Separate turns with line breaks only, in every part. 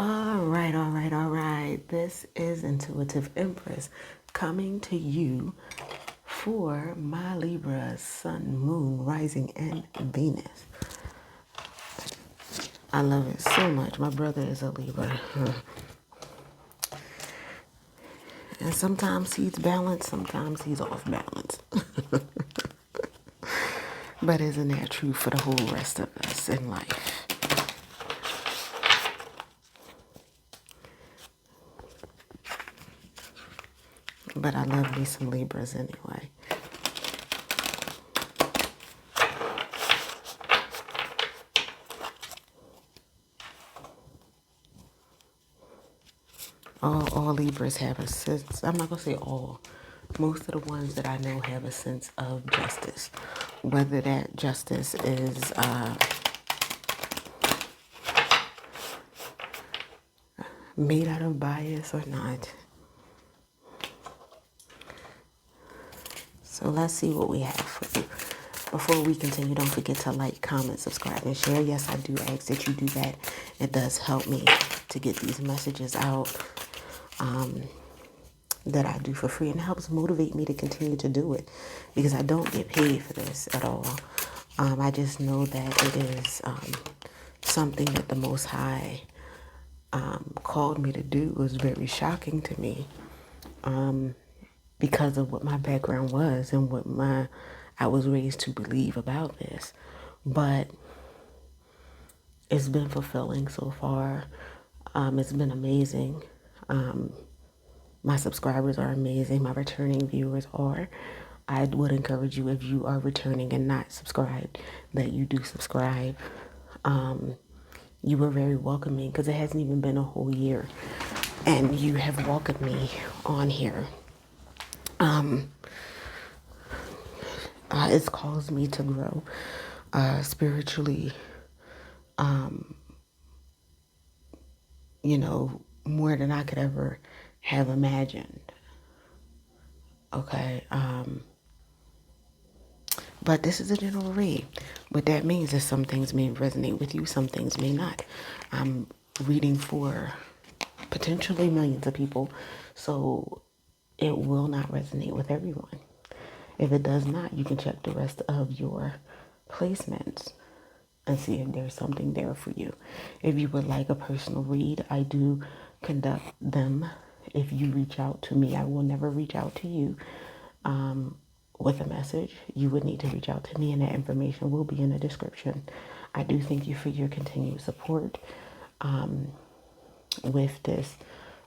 All right. This is Intuitive Empress coming to you for my Libra, Sun, Moon, Rising, and Venus. I love it so much. My brother is a Libra. And sometimes he's balanced, sometimes he's off balance. But isn't that true for the whole rest of us in life? But I love me some Libras anyway. All Libras have a sense, I'm not going to say all. Most of the ones that I know have a sense of justice. Whether that justice is made out of bias or not. So let's see what we have for you. Before we continue, don't forget to like, comment, subscribe, and share. Yes, I do ask that you do that. It does help me to get these messages out that I do for free, and it helps motivate me to continue to do it because I don't get paid for this at all. I just know that it is something that the Most High called me to do. It was very shocking to me because of what my background was and what I was raised to believe about this. But it's been fulfilling so far. It's been amazing. My subscribers are amazing. My returning viewers are. I would encourage you, if you are returning and not subscribed, that you do subscribe. You were very welcoming because it hasn't even been a whole year. And you have welcomed me on here. It's caused me to grow spiritually, more than I could ever have imagined. Okay. But this is a general read. What that means is some things may resonate with you, some things may not. I'm reading for potentially millions of people, so it will not resonate with everyone. If it does not, you can check the rest of your placements and see if there's something there for you. If you would like a personal read, I do conduct them. If you reach out to me, I will never reach out to you with a message. You would need to reach out to me, and that information will be in the description. I do thank you for your continued support with this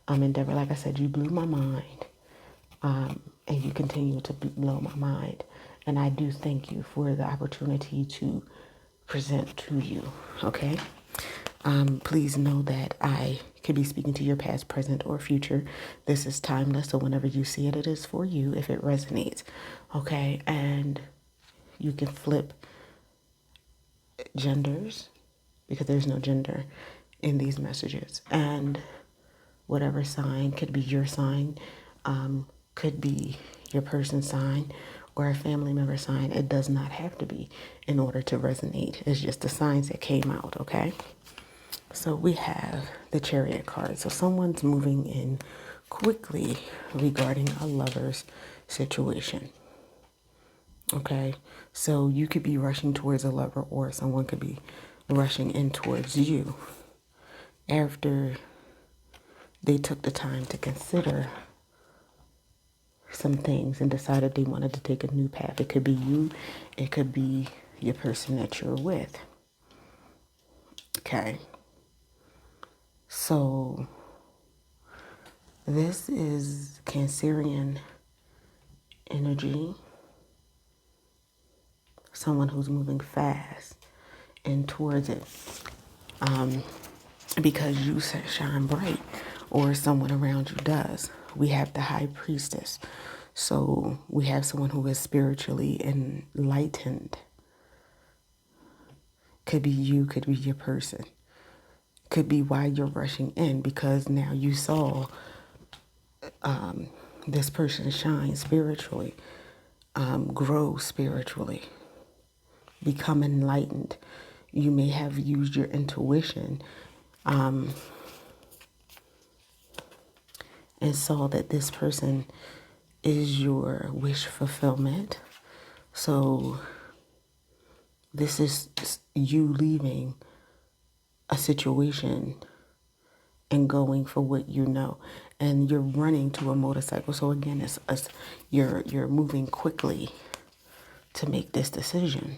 endeavor. Like I said, you blew my mind, and you continue to blow my mind. And I do thank you for the opportunity to present to you, okay? Please know that I could be speaking to your past, present, or future. This is timeless, so whenever you see it, it is for you if it resonates, okay? And you can flip genders because there's no gender in these messages. And whatever sign could be your sign, could be your person's sign, or a family member sign. It does not have to be in order to resonate. It's just the signs that came out, okay? So we have the Chariot card. So someone's moving in quickly regarding a lover's situation, okay? So you could be rushing towards a lover, or someone could be rushing in towards you after they took the time to consider some things and decided they wanted to take a new path. It could be you, it could be your person that you're with. Okay. So this is Cancerian energy. Someone who's moving fast and towards it. Because you shine bright, or someone around you does. We have the High Priestess. So we have someone who is spiritually enlightened. Could be you, could be your person. Could be why you're rushing in, because now you saw this person shine spiritually, grow spiritually, become enlightened. You may have used your intuition and saw that this person is your wish fulfillment. So this is you leaving a situation and going for what you know, and you're running to a motorcycle. So again, it's you're moving quickly to make this decision.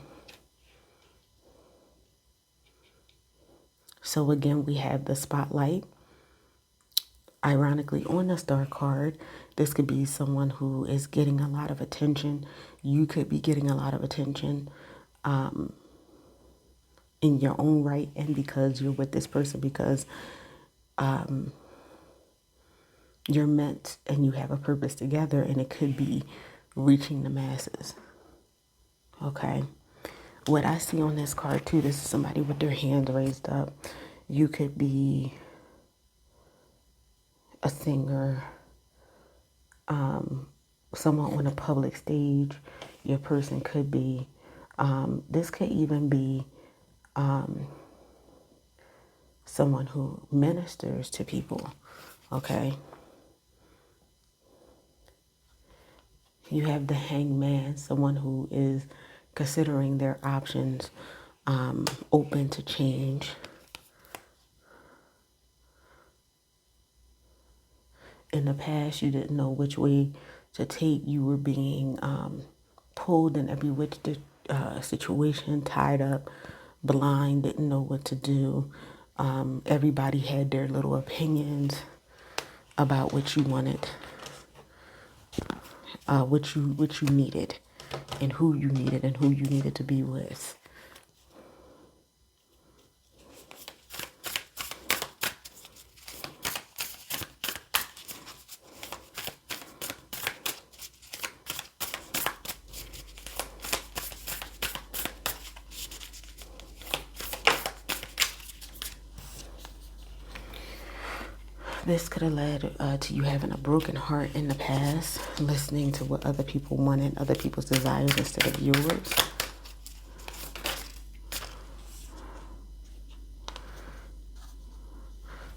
So again, we have the spotlight. Ironically, on the star card, this could be someone who is getting a lot of attention. You could be getting a lot of attention in your own right, and because you're with this person, because you're meant and you have a purpose together, and it could be reaching the masses. Okay. What I see on this card too, this is somebody with their hand raised up. You could be a singer, someone on a public stage. Your person could be, this could even be someone who ministers to people, okay? You have the hangman, someone who is considering their options, open to change. In the past, you didn't know which way to take. You were being pulled in every which situation, tied up, blind, didn't know what to do. Everybody had their little opinions about what you wanted, what you needed, and who you needed to be with. This could have led to you having a broken heart in the past, listening to what other people wanted, other people's desires instead of yours.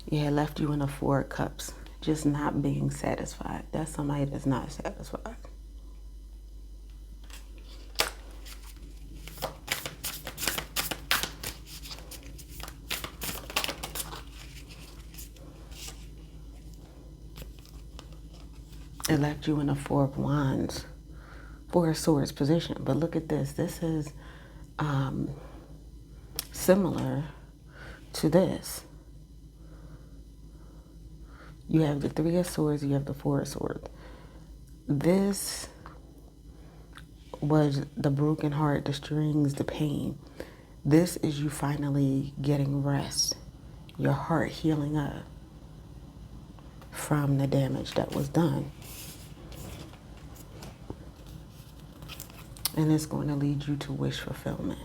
Yeah, it left you in a Four of Cups, just not being satisfied. That's somebody that's not satisfied. It left you in a Four of Wands, Four of Swords position. But look at this. This is similar to this. You have the Three of Swords, you have the Four of Swords. This was the broken heart, the strings, the pain. This is you finally getting rest, your heart healing up from the damage that was done. And it's going to lead you to wish fulfillment.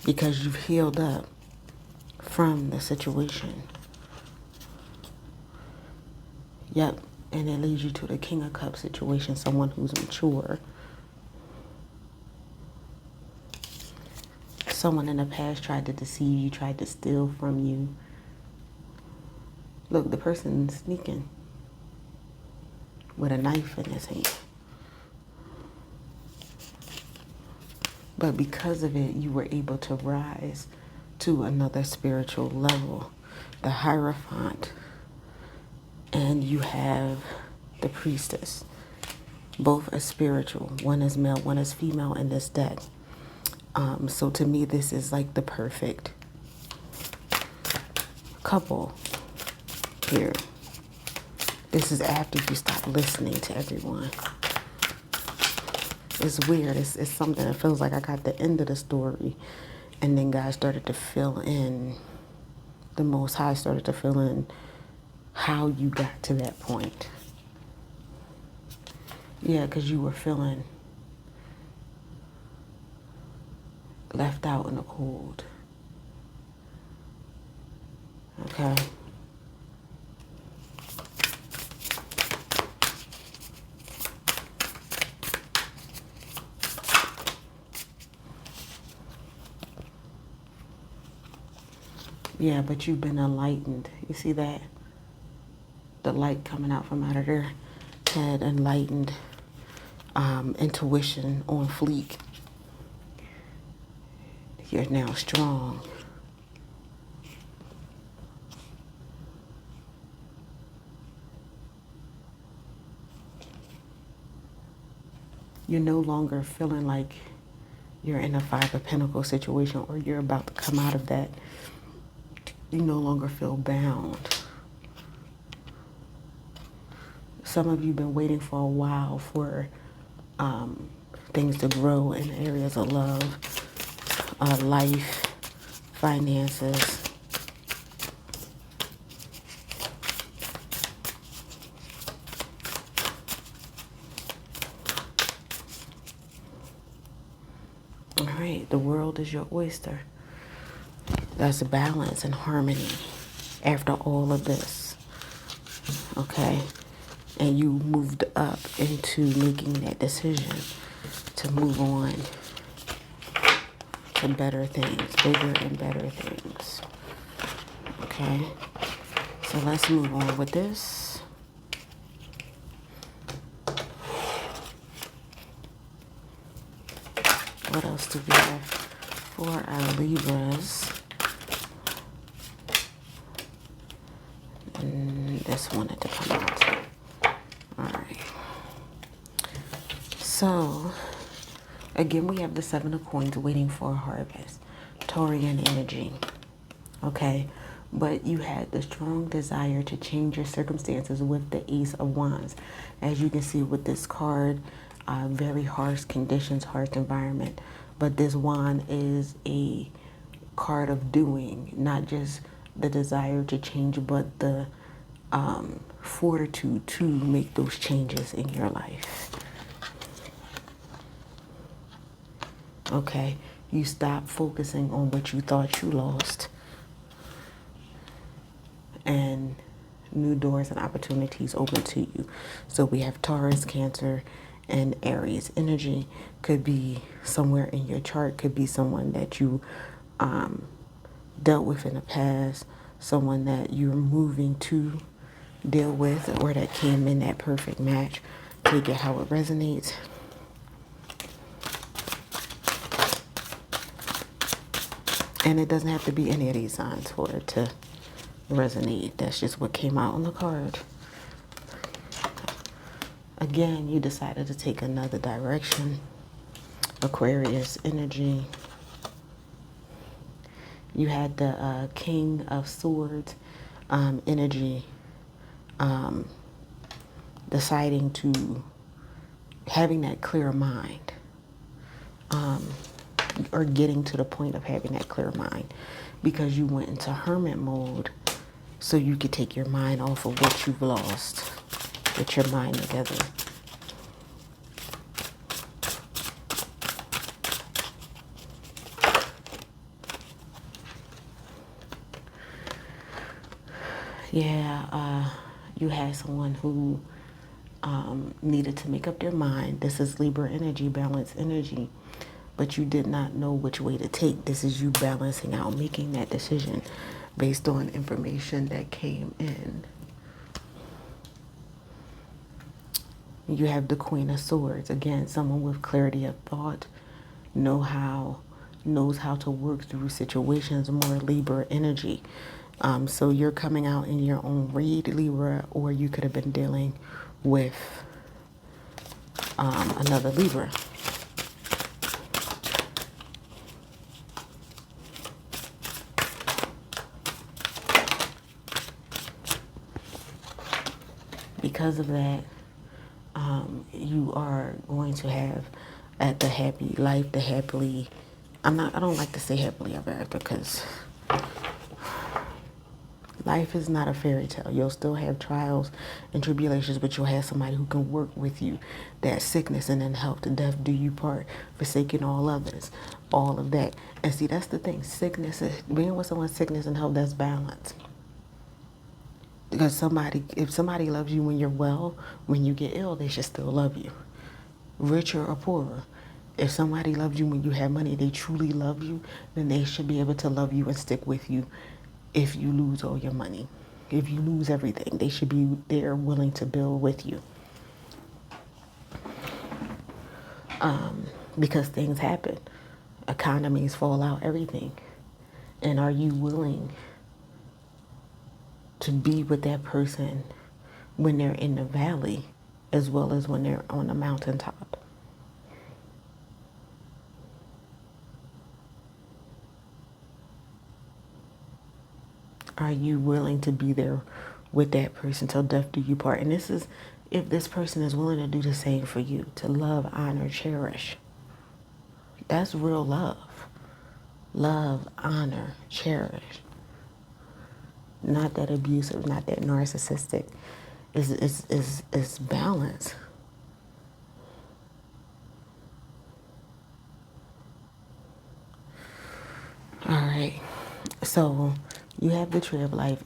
Because you've healed up from the situation. Yep, and it leads you to the King of Cups situation, someone who's mature. Someone in the past tried to deceive you, tried to steal from you. Look, the person's sneaking with a knife in his hand. But because of it, you were able to rise to another spiritual level, the Hierophant. And you have the Priestess. Both are spiritual. One is male, one is female in this deck. So to me, this is like the perfect couple here. This is after you stop listening to everyone. It's weird. It's something that feels like I got the end of the story, and then God started to fill in, the Most High started to fill in how you got to that point. Yeah, because you were feeling left out in the cold. Okay. Yeah, but you've been enlightened. You see that? The light coming out from out of their head, enlightened, intuition on fleek. You're now strong. You're no longer feeling like you're in a Five of Pentacles situation, or you're about to come out of that. You no longer feel bound. Some of you have been waiting for a while for things to grow in areas of love, life, finances. All right, the world is your oyster. That's balance and harmony after all of this. Okay? And you moved up into making that decision to move on to better things, bigger and better things. Okay? So let's move on with this. What else do we have for our Libras? And this wanted to come out. Alright. So, again, we have the Seven of Coins waiting for a harvest. Taurian energy. Okay? But you had the strong desire to change your circumstances with the Ace of Wands. As you can see with this card, very harsh conditions, harsh environment. But this wand is a card of doing, not just the desire to change, but the fortitude to make those changes in your life. Okay, you stop focusing on what you thought you lost, and new doors and opportunities open to you. So we have Taurus, Cancer, and Aries energy. Could be somewhere in your chart, could be someone that you dealt with in the past, someone that you're moving to deal with, or that came in that perfect match. Take it how it resonates. And it doesn't have to be any of these signs for it to resonate. That's just what came out on the card. Again, you decided to take another direction. Aquarius energy. You had the King of Swords energy, deciding to having that clear mind, or getting to the point of having that clear mind, because you went into hermit mode so you could take your mind off of what you've lost. Get your mind together. Yeah, you had someone who needed to make up their mind. This is Libra energy, balance energy, but you did not know which way to take. This is you balancing out, making that decision based on information that came in. You have the Queen of Swords. Again, someone with clarity of thought, knows how to work through situations, more Libra energy. So you're coming out in your own read, Libra, or you could have been dealing with another Libra. Because of that, you are going to have at the happy life, the happily, I don't like to say happily ever after, because life is not a fairy tale. You'll still have trials and tribulations, but you'll have somebody who can work with you. That sickness and then health to death do you part, forsaking all others, all of that. And see, that's the thing. Sickness, being with someone's sickness and health, that's balance. Because if somebody loves you when you're well, when you get ill, they should still love you. Richer or poorer. If somebody loves you when you have money, they truly love you, then they should be able to love you and stick with you if you lose all your money. If you lose everything, they should be there willing to build with you. Because things happen. Economies fall out, everything. And are you willing to be with that person when they're in the valley as well as when they're on the mountaintop? Are you willing to be there with that person till death do you part? And this is if this person is willing to do the same for you, to love, honor, cherish. That's real love. Love, honor, cherish. Not that abusive, not that narcissistic. Is balance. All right. So you have the tree of life.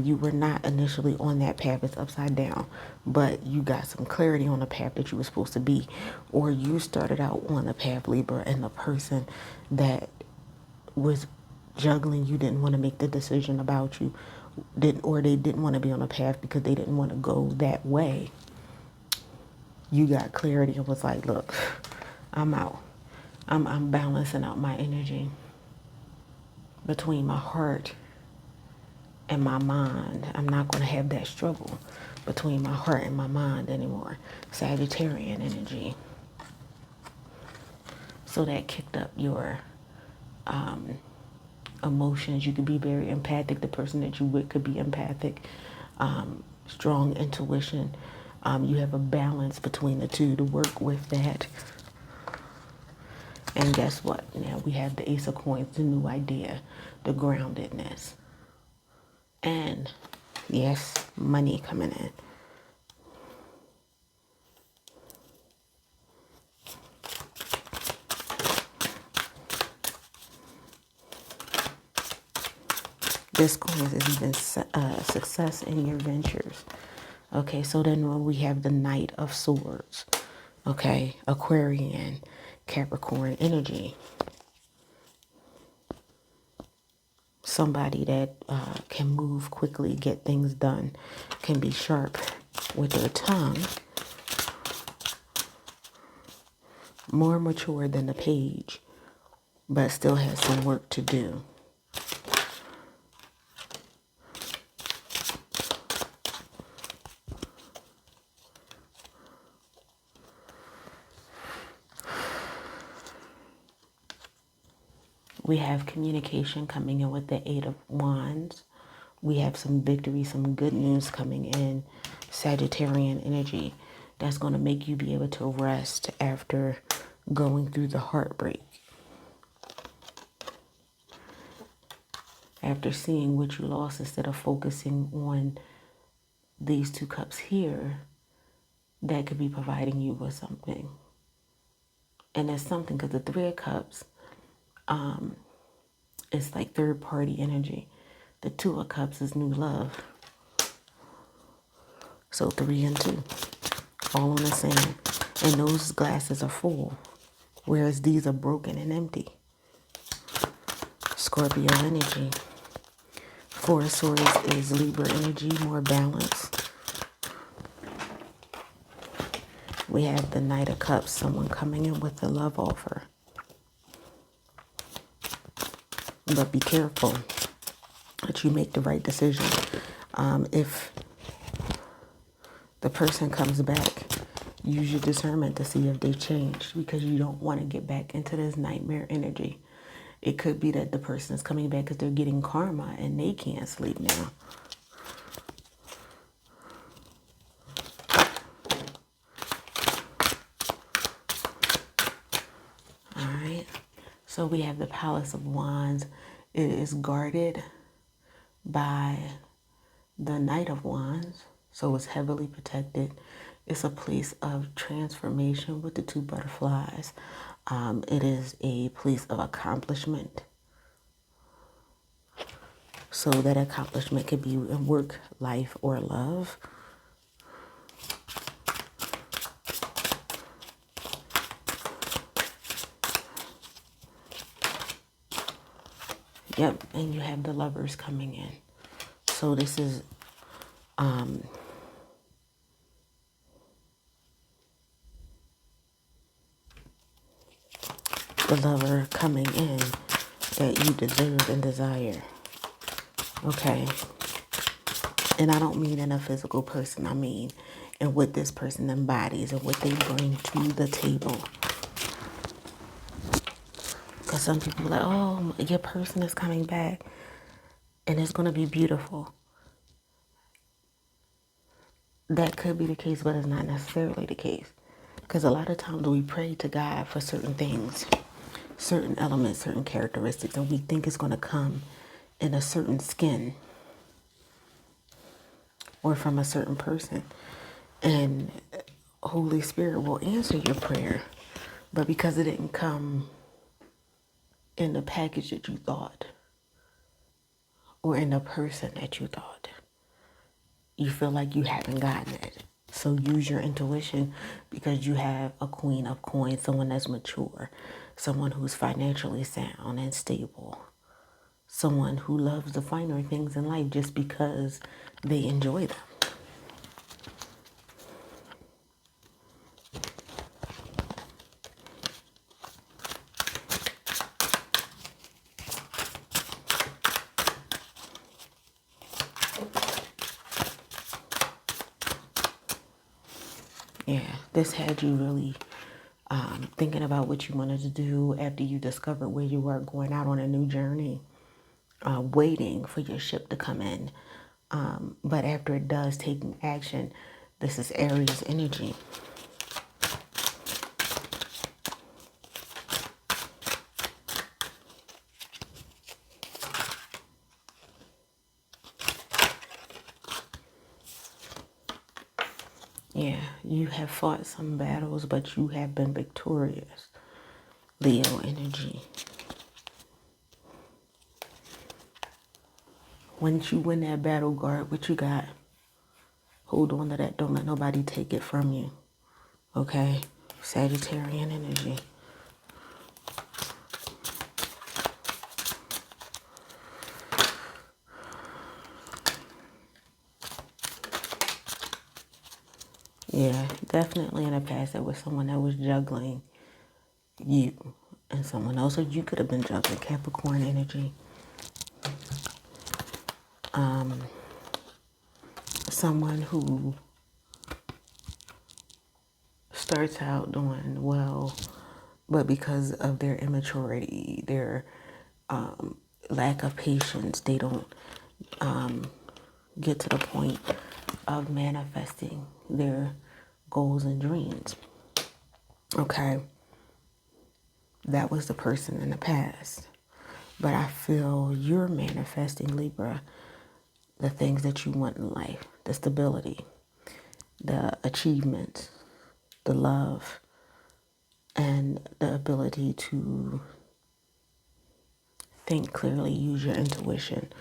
You were not initially on that path. It's upside down, but you got some clarity on the path that you were supposed to be, or you started out on the path, Libra, and the person that was juggling you didn't want to make the decision about you, or they didn't want to be on a path because they didn't want to go that way. You got clarity and was like, look, I'm out. I'm balancing out my energy between my heart and my mind. I'm not going to have that struggle between my heart and my mind anymore. Sagittarian energy. So that kicked up your emotions. You could be very empathic. The person that you with could be empathic. Strong intuition. You have a balance between the two to work with that. And guess what? Now we have the Ace of Coins, the new idea, the groundedness. And yes, money coming in. This coin is even success in your ventures. Okay, so then we have the Knight of Swords. Okay, Aquarian, Capricorn energy. Somebody that can move quickly, get things done, can be sharp with their tongue. More mature than the Page, but still has some work to do. We have communication coming in with the Eight of Wands. We have some victory, some good news coming in. Sagittarian energy. That's going to make you be able to rest after going through the heartbreak. After seeing what you lost, instead of focusing on these two cups here, that could be providing you with something. And that's something because the Three of Cups, it's like third party energy. The Two of Cups is new love. So 3 and 2, all on the same. And those glasses are full, whereas these are broken and empty. Scorpio energy. Four of Swords is Libra energy, more balanced. We have the Knight of Cups, someone coming in with a love offer. But be careful that you make the right decision. If the person comes back, use your discernment to see if they've changed, because you don't want to get back into this nightmare energy. It could be that the person is coming back because they're getting karma and they can't sleep now. All right. So we have the Palace of Wands. It is guarded by the Knight of Wands. So it's heavily protected. It's a place of transformation with the two butterflies. It is a place of accomplishment. So that accomplishment could be in work, life, or love. Yep, and you have the Lovers coming in. So this is the lover coming in that you deserve and desire. Okay. And I don't mean in a physical person. I mean in what this person embodies and what they bring to the table. Because some people are like, oh, your person is coming back and it's going to be beautiful. That could be the case, but it's not necessarily the case. Because a lot of times we pray to God for certain things, certain elements, certain characteristics, and we think it's going to come in a certain skin or from a certain person. And Holy Spirit will answer your prayer. But because it didn't come in the package that you thought or in the person that you thought, you feel like you haven't gotten it. So use your intuition, because you have a Queen of Coins, someone that's mature, someone who's financially sound and stable, someone who loves the finer things in life just because they enjoy them. Yeah, this had you really thinking about what you wanted to do after you discovered where you were, going out on a new journey, waiting for your ship to come in. But after it does, taking action. This is Aries energy. Yeah, you have fought some battles, but you have been victorious. Leo energy. Once you win that battle, guard what you got. Hold on to that. Don't let nobody take it from you. Okay? Sagittarian energy. Yeah, definitely in the past there was someone that was juggling you and someone else, or you could have been juggling. Capricorn energy. Someone who starts out doing well, but because of their immaturity, their lack of patience, they don't get to the point of manifesting their goals and dreams. Okay, that was the person in the past. But I feel you're manifesting, Libra, the things that you want in life, the stability, the achievements, the love, and the ability to think clearly, use your intuition,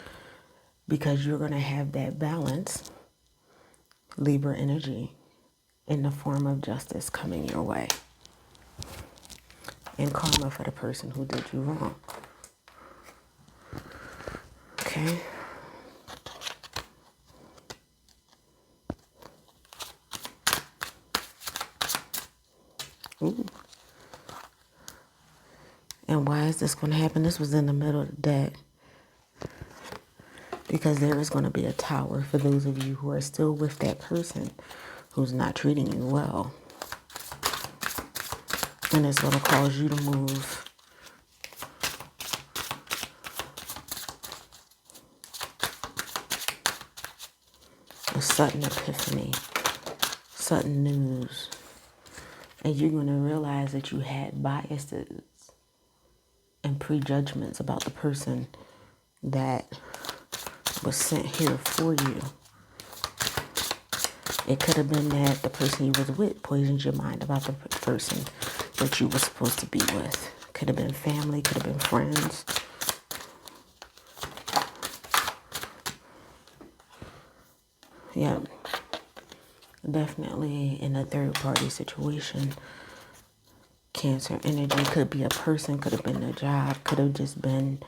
because you're going to have that balance, Libra energy, in the form of justice coming your way, and karma for the person who did you wrong. Okay. Ooh. And why is this going to happen? This was in the middle of the deck. Because there is going to be a tower for those of you who are still with that person who's not treating you well. And it's going to cause you to move a sudden epiphany, sudden news. And you're going to realize that you had biases and prejudgments about the person that was sent here for you. It could have been that the person you was with poisoned your mind about the person that you were supposed to be with. Could have been family, could have been friends. Yeah, definitely in a third party situation. Cancer energy could be a person, could have been a job, could have just been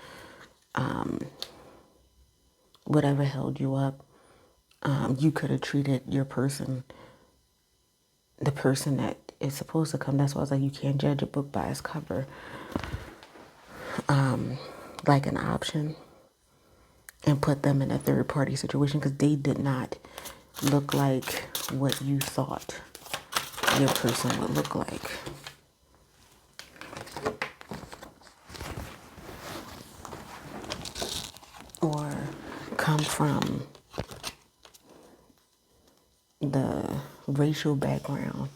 whatever held you up, you could have treated your person, the person that is supposed to come. That's why I was like, you can't judge a book by its cover, like an option, and put them in a third party situation, because they did not look like what you thought your person would look like. Or come from the racial background,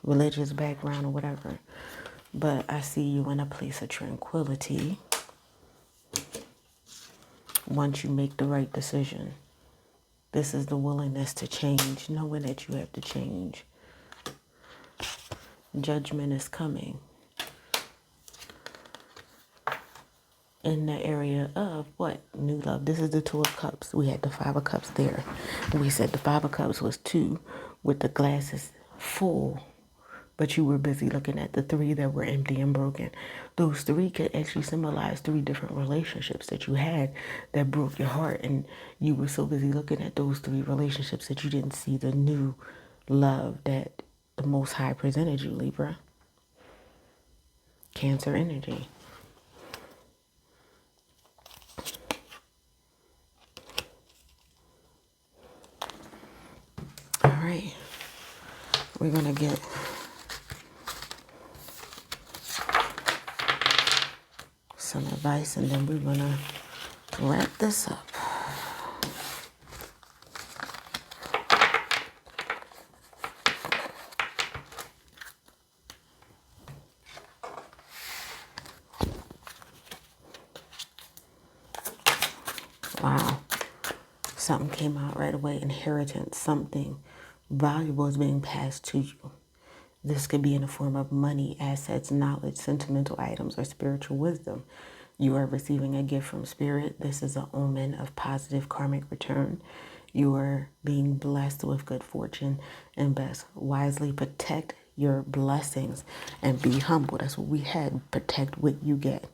religious background, or whatever. But I see you in a place of tranquility once you make the right decision. This is the willingness to change, knowing that you have to change. Judgment is coming in the area of what? New love. This is the Two of Cups. We had the Five of Cups there. We said the Five of Cups was two with the glasses full, but you were busy looking at the three that were empty and broken. Those three could actually symbolize three different relationships that you had that broke your heart, and you were so busy looking at those three relationships that you didn't see the new love that the Most High presented you, Libra. Cancer energy. All right. We're going to get some advice, and then we're going to wrap this up. Wow. Something came out right away. Inheritance. Something valuable is being passed to you. This could be in the form of money, assets, knowledge, sentimental items, or spiritual wisdom. You are receiving a gift from spirit. This is an omen of positive karmic return. You are being blessed with good fortune and best. Wisely protect your blessings and be humble. That's what we had. Protect what you get.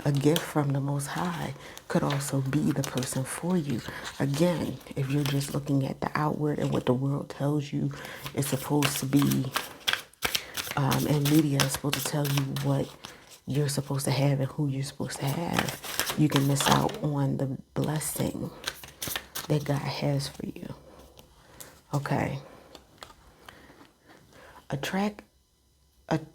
A gift from the Most High could also be the person for you. Again, if you're just looking at the outward and what the world tells you is supposed to be, and media is supposed to tell you what you're supposed to have and who you're supposed to have, you can miss out on the blessing that God has for you. Okay.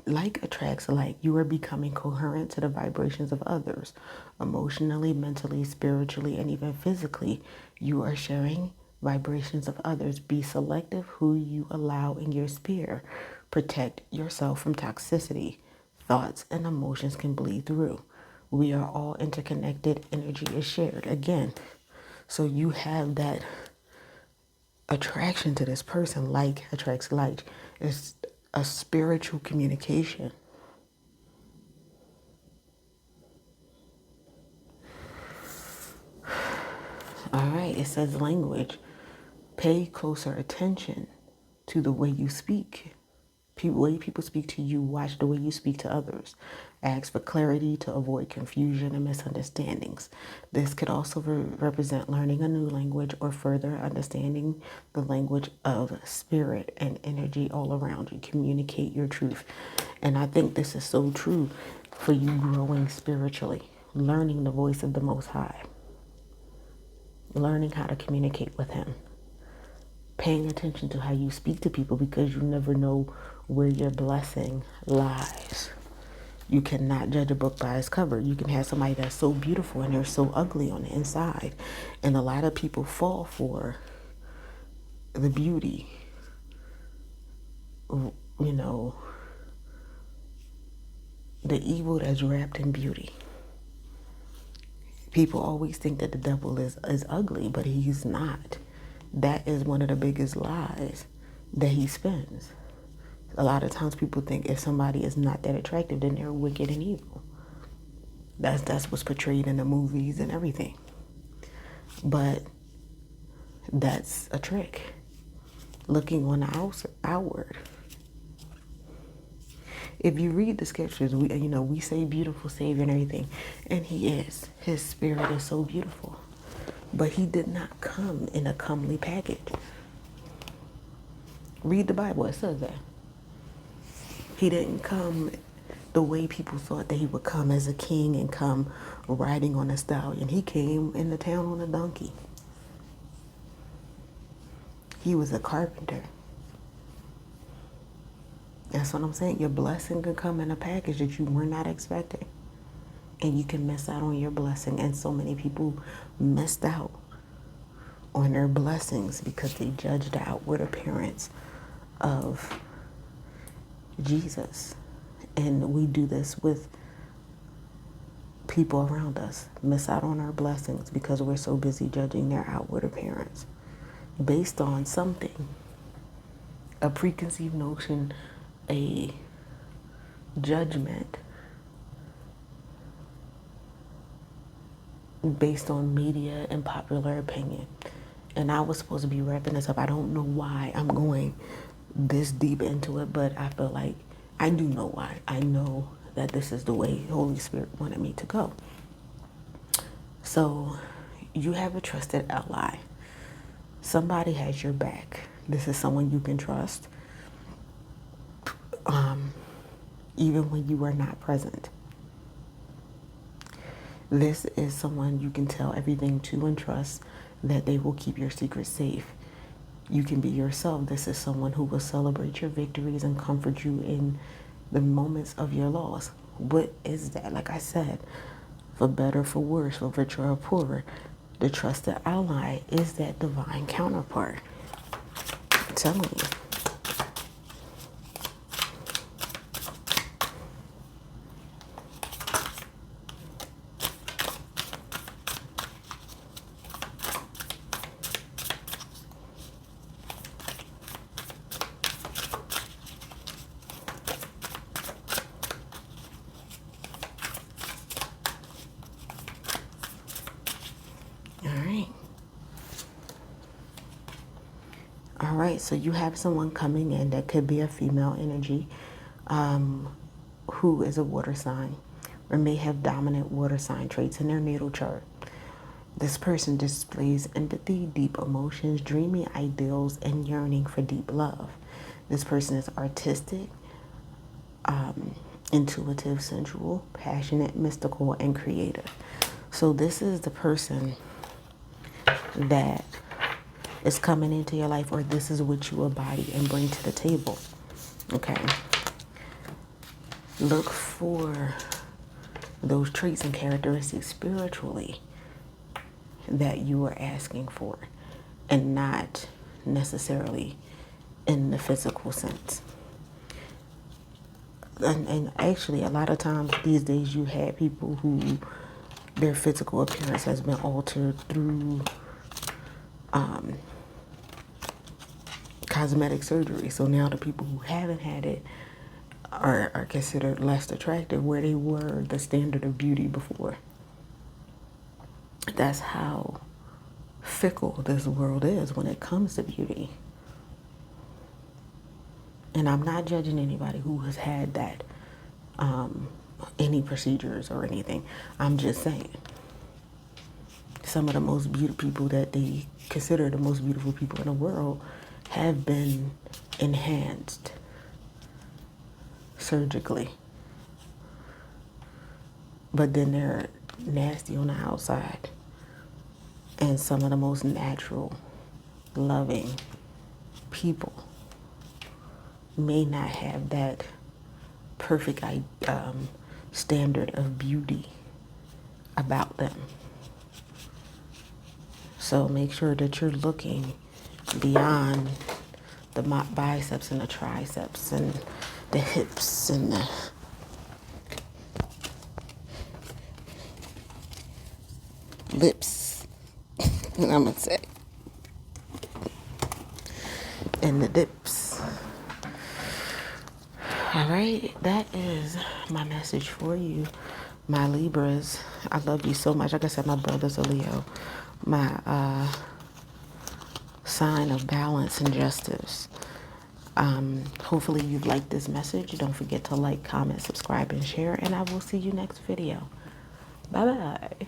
Like attracts like. You are becoming coherent to the vibrations of others. Emotionally, mentally, spiritually, and even physically, you are sharing vibrations of others. Be selective who you allow in your sphere. Protect yourself from toxicity. Thoughts and emotions can bleed through. We are all interconnected. Energy is shared. Again, so you have that attraction to this person. Like attracts like. It's a spiritual communication. All right, it says language. Pay closer attention to the way you speak. The way people speak to you, watch the way you speak to others. Ask for clarity to avoid confusion and misunderstandings. This could also represent learning a new language or further understanding the language of spirit and energy all around you. Communicate your truth. And I think this is so true for you growing spiritually. Learning the voice of the Most High. Learning how to communicate with Him. Paying attention to how you speak to people, because you never know where your blessing lies. You cannot judge a book by its cover. You can have somebody that's so beautiful and they're so ugly on the inside. And a lot of people fall for the beauty. You know, the evil that's wrapped in beauty. People always think that the devil is ugly, but he's not. That is one of the biggest lies that he spins. A lot of times people think if somebody is not that attractive, then they're wicked and evil. That's what's portrayed in the movies and everything. But that's a trick. Looking on the outward. If you read the scriptures, we say beautiful Savior and everything, and he is. His spirit is so beautiful. But he did not come in a comely package. Read the Bible, it says that. He didn't come the way people thought that he would come as a king and come riding on a stallion. He came in the town on a donkey. He was a carpenter. That's what I'm saying. Your blessing can come in a package that you were not expecting. And you can miss out on your blessing. And so many people missed out on their blessings because they judged the outward appearance of Jesus. And we do this with people around us. Miss out on our blessings because we're so busy judging their outward appearance based on something, a preconceived notion, a judgment based on media and popular opinion. And I was supposed to be wrapping this up. I don't know why I'm going this deep into it, but I feel like I do know why. I know that this is the way Holy Spirit wanted me to go. So you have a trusted ally. Somebody has your back. This is someone you can trust, even when you are not present. This is someone you can tell everything to and trust that they will keep your secrets safe. You can be yourself. This is someone who will celebrate your victories and comfort you in the moments of your loss. What is that? Like I said, for better, for worse, for richer or poorer, the trusted ally is that divine counterpart. I'm telling you. All right, so you have someone coming in that could be a female energy who is a water sign or may have dominant water sign traits in their natal chart. This person displays empathy, deep emotions, dreamy ideals, and yearning for deep love. This person is artistic, intuitive, sensual, passionate, mystical, and creative. So this is the person that is coming into your life, or this is what you embody and bring to the table. Okay. Look for those traits and characteristics spiritually that you are asking for, and not necessarily in the physical sense. And actually, a lot of times these days you have people who their physical appearance has been altered through cosmetic surgery. So now the people who haven't had it are considered less attractive where they were the standard of beauty before. That's how fickle this world is when it comes to beauty. And I'm not judging anybody who has had that, any procedures or anything. I'm just saying some of the most beautiful people that they consider the most beautiful people in the world have been enhanced surgically. But then they're nasty on the outside. And some of the most natural, loving people may not have that perfect standard of beauty about them. So make sure that you're looking beyond the biceps and the triceps and the hips and the lips, and I'm gonna say, and the dips. All right, that is my message for you, my Libras. I love you so much. Like I said, my brother's a Leo. My sign of balance and justice. Hopefully you've liked this message. Don't forget to like, comment, subscribe, and share, and I will see you next video. Bye bye.